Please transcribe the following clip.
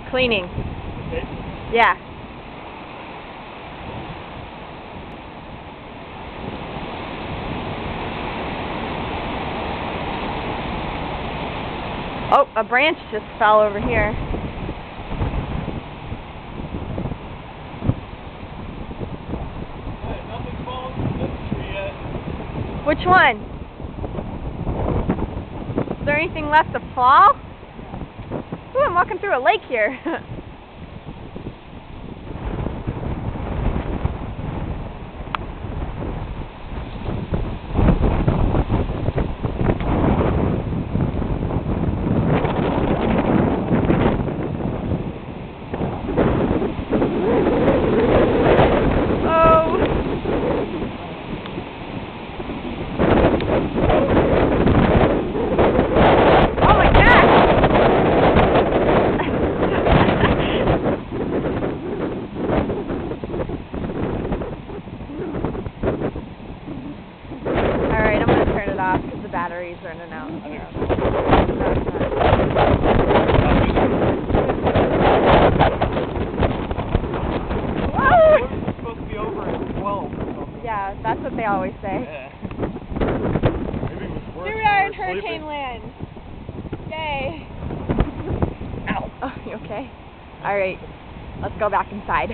Cleaning. Okay. Yeah. Oh, a branch just fell over here. Nothing's fallen from this tree yet. Which one? Is there anything left to fall? Ooh, I'm walking through a lake here. Alright, I'm going to turn it off because the battery's running out. Whoa! It's supposed to be over at 12 or something. Yeah, that's what they always say. Yeah. Maybe it was worse. Here we are in Hurricaneland. Yay. Ow. Oh, you okay? Alright, let's go back inside.